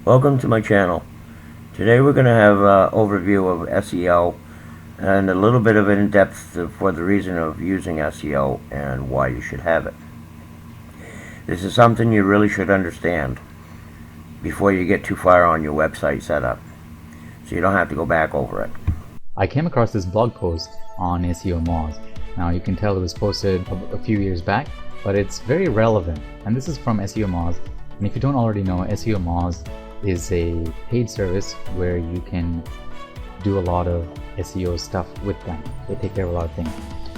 Welcome to my channel. Today we're going to have an overview of SEO and a little bit of in-depth for the reason of using SEO and why you should have it. This is something you really should understand before you get too far on your website setup, so you don't have to go back over it. I came across this blog post on SEO Moz. Now you can tell it was posted a few years back, but it's very relevant, and this is from SEO Moz. And if you don't already know, SEO Moz is a paid service where you can do a lot of SEO stuff with them. They take care of a lot of things.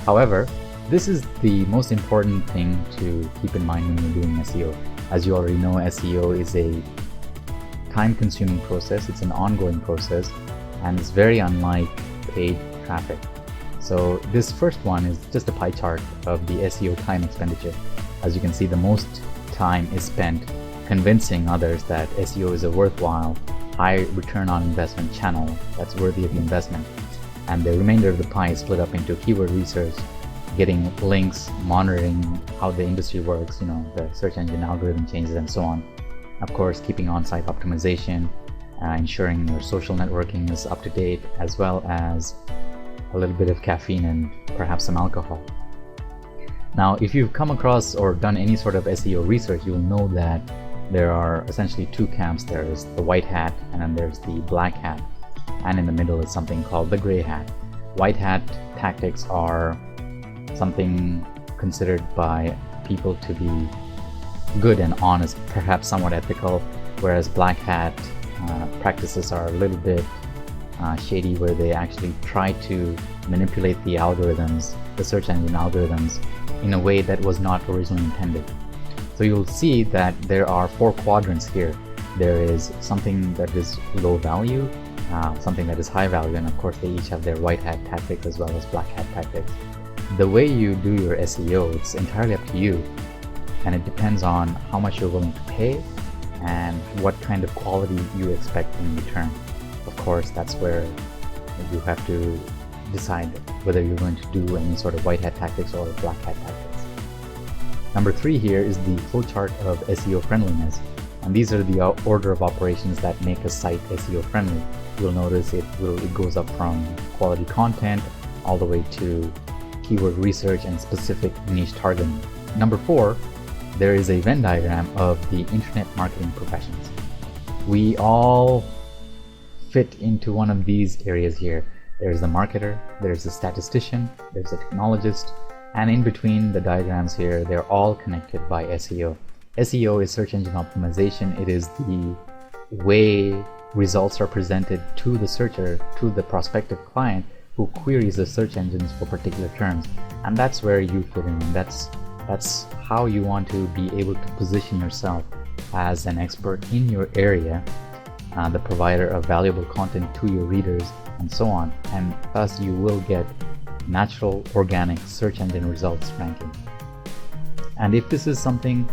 However, this is the most important thing to keep in mind when you're doing SEO. As you already know, SEO is a time-consuming process. It's an ongoing process, and it's very unlike paid traffic. So this first one is just a pie chart of the SEO time expenditure. As you can see, the most time is spent convincing others that SEO is a worthwhile, high return on investment channel that's worthy of the investment. And the remainder of the pie is split up into keyword research, getting links, monitoring how the industry works, the search engine algorithm changes and so on. Of course, keeping on-site optimization, ensuring your social networking is up to date, as well as a little bit of caffeine and perhaps some alcohol. Now, if you've come across or done any sort of SEO research, you'll know that there are essentially two camps. There's the white hat and then there's the black hat, and in the middle is something called the gray hat. White hat tactics are something considered by people to be good and honest, perhaps somewhat ethical, whereas black hat practices are a little bit shady, where they actually try to manipulate the algorithms, the search engine algorithms, in a way that was not originally intended. So you'll see that there are four quadrants here. There is something that is low value, something that is high value, and of course they each have their white hat tactics as well as black hat tactics. The way you do your SEO, it's entirely up to you, and it depends on how much you're willing to pay and what kind of quality you expect in return. Of course, that's where you have to decide whether you're going to do any sort of white hat tactics or black hat tactics. Number 3 here is the flowchart of SEO friendliness, and these are the order of operations that make a site SEO friendly. You'll notice it goes up from quality content all the way to keyword research and specific niche targeting. Number 4, there is a Venn diagram of the internet marketing professions. We all fit into one of these areas here. There's the marketer, there's the statistician, there's the technologist, and in between the diagrams here, they're all connected by SEO. SEO is search engine optimization. It is the way results are presented to the searcher, to the prospective client who queries the search engines for particular terms. And that's where you fit in. That's how you want to be able to position yourself as an expert in your area, the provider of valuable content to your readers, and so on. And thus you will get natural, organic search engine results ranking. And if this is something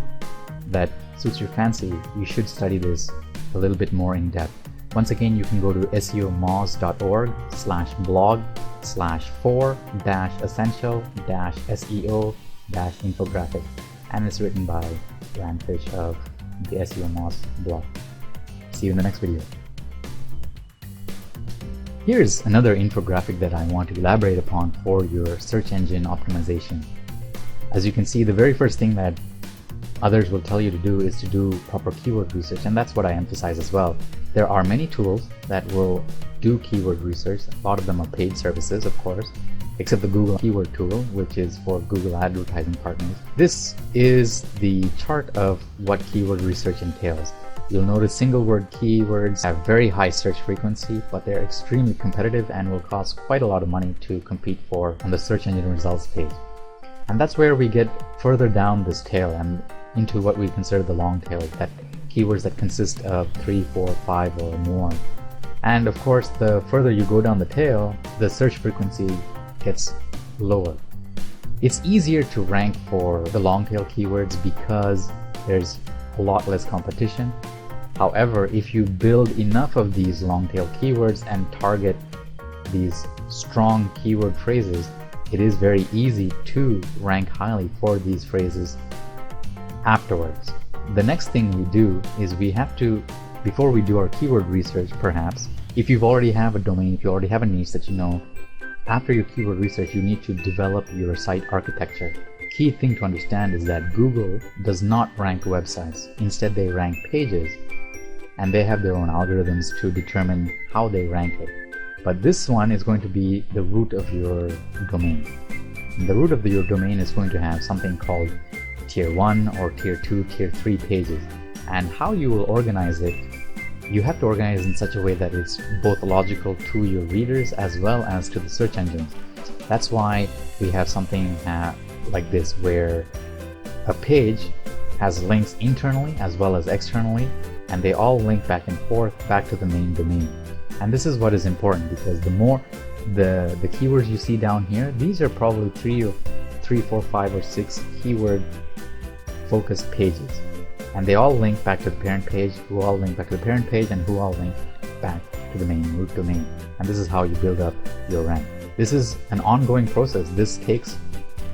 that suits your fancy, you should study this a little bit more in depth. Once again, you can go to seomoz.org/blog/4-essential-SEO-infographic, and it's written by Rand Fish of the SEO Moz blog. See you in the next video. Here's another infographic that I want to elaborate upon for your search engine optimization. As you can see, the very first thing that others will tell you to do is to do proper keyword research, and that's what I emphasize as well. There are many tools that will do keyword research. A lot of them are paid services, of course, except the Google keyword tool, which is for Google advertising partners. This is the chart of what keyword research entails. You'll notice single word keywords have very high search frequency, but they're extremely competitive and will cost quite a lot of money to compete for on the search engine results page. And that's where we get further down this tail and into what we consider the long tail, that keywords that consist of 3, 4, 5 or more. And of course, the further you go down the tail, the search frequency gets lower. It's easier to rank for the long tail keywords because there's a lot less competition. However, if you build enough of these long tail keywords and target these strong keyword phrases, it is very easy to rank highly for these phrases afterwards. The next thing we do is we have to before we do our keyword research, perhaps, if you already have a domain, if you already have a niche that you know, after your keyword research, you need to develop your site architecture. Key thing to understand is that Google does not rank websites. Instead, they rank pages, and they have their own algorithms to determine how they rank it. But this one is going to be the root of your domain. And the root of your domain is going to have something called tier 1 or tier 2, tier 3 pages. And how you will organize it, you have to organize in such a way that it's both logical to your readers as well as to the search engines. That's why we have something like this, where a page has links internally as well as externally, and they all link back and forth back to the main domain. And this is what is important, because the more the keywords you see down here, these are probably 3, 4, 5 or 6 keyword focused pages, and they all link back to the parent page, who all link back to the parent page, and who all link back to the main root domain. And this is how you build up your rank. This is an ongoing process. This takes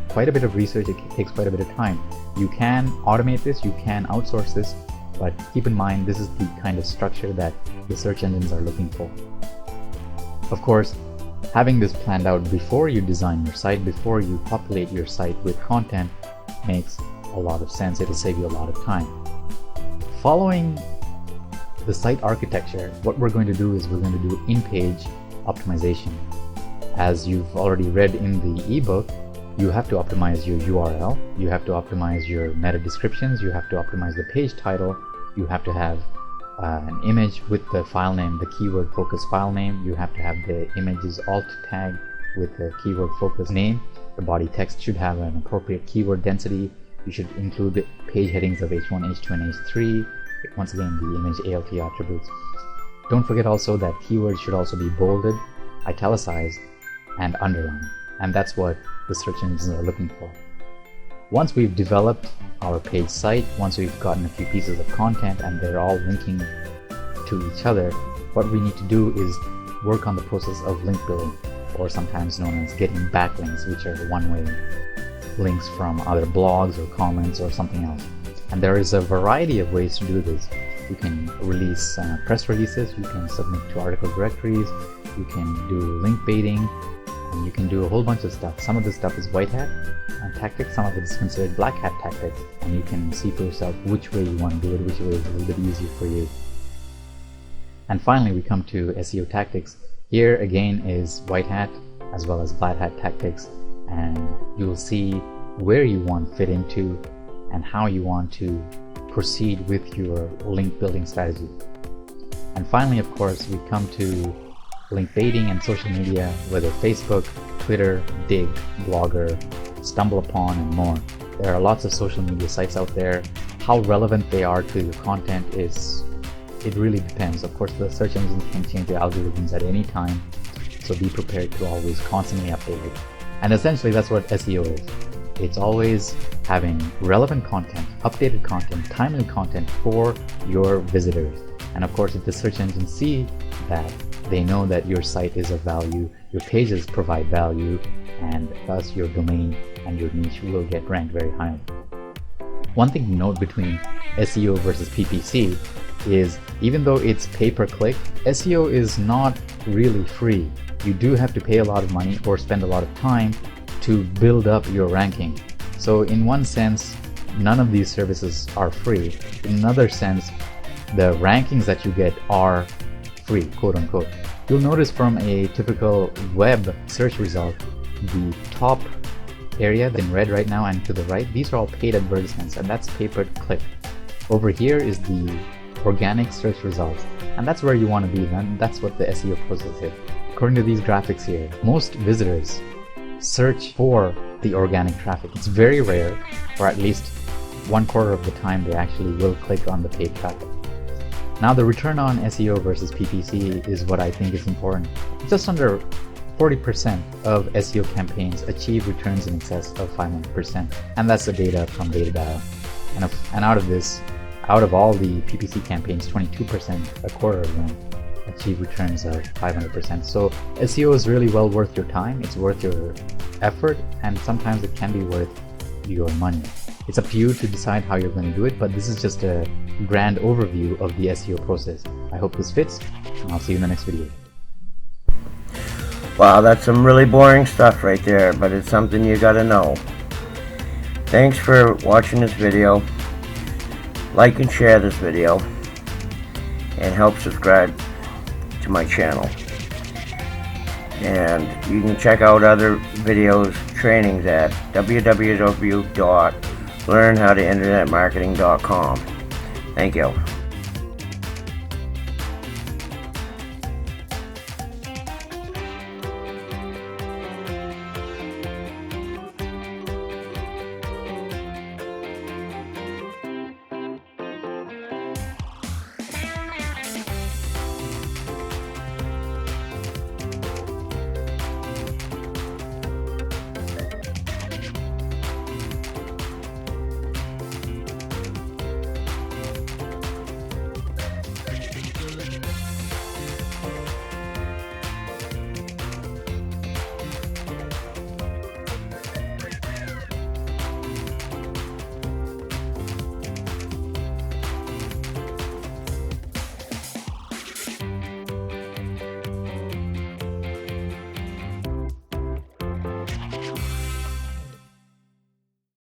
quite a bit of research, it takes quite a bit of time. You can automate this, you can outsource this, but keep in mind this is the kind of structure that the search engines are looking for. Of course, having this planned out before you design your site, before you populate your site with content, makes a lot of sense. It'll save you a lot of time. Following the site architecture, what we're going to do is we're going to do in-page optimization. As you've already read in the ebook, you have to optimize your URL, you have to optimize your meta descriptions, you have to optimize the page title, you have to have an image with the file name, the keyword focus file name, you have to have the image's alt tag with the keyword focus name, the body text should have an appropriate keyword density, you should include the page headings of H1, H2, and H3, once again the image ALT attributes. Don't forget also that keywords should also be bolded, italicized, and underlined, and that's what the search engines are looking for. Once we've developed our page site, once we've gotten a few pieces of content and they're all linking to each other, what we need to do is work on the process of link building, or sometimes known as getting backlinks, which are one-way links from other blogs or comments or something else. And there is a variety of ways to do this. You can release press releases, you can submit to article directories, you can do link baiting, and you can do a whole bunch of stuff. Some of this stuff is white hat tactics, some of it is considered black hat tactics, and you can see for yourself which way you want to do it, which way is a little bit easier for you. And finally we come to SEO tactics. Here again is white hat as well as black hat tactics, and you'll see where you want to fit into and how you want to proceed with your link building strategy. And finally, of course, we come to link baiting and social media, whether Facebook, Twitter, Dig, Blogger, StumbleUpon, and more. There are lots of social media sites out there. How relevant they are to your content it really depends. Of course, the search engines can change their algorithms at any time, so be prepared to always constantly update it. And essentially that's what SEO is. It's always having relevant content, updated content, timely content for your visitors. And of course, if the search engines see that, they know that your site is of value, your pages provide value, and thus your domain and your niche will get ranked very highly. One thing to note between SEO versus PPC is, even though it's pay-per-click, SEO is not really free. You do have to pay a lot of money or spend a lot of time to build up your ranking. So in one sense, none of these services are free. In another sense, the rankings that you get are free, quote unquote. You'll notice from a typical web search result, the top area in red right now and to the right, these are all paid advertisements, and that's pay-per-click. Over here is the organic search results, and that's where you want to be, and that's what the SEO process is. According to these graphics here, most visitors search for the organic traffic. It's very rare, or at least 1/4 of the time they actually will click on the paid traffic. Now the return on SEO versus PPC is what I think is important. Just under 40% of SEO campaigns achieve returns in excess of 500%, and that's the data from Datadial. And out of this, out of all the PPC campaigns, 22%, a quarter of them, achieve returns of 500%. So SEO is really well worth your time, it's worth your effort, and sometimes it can be worth your money. It's up to you to decide how you're going to do it, but this is just a grand overview of the SEO process. I hope this fits, and I'll see you in the next video. Wow, that's some really boring stuff right there, but it's something you gotta know. Thanks for watching this video. Like and share this video, and help subscribe to my channel. And you can check out other videos, trainings at www.learnhowtointernetmarketing.com. Thank you.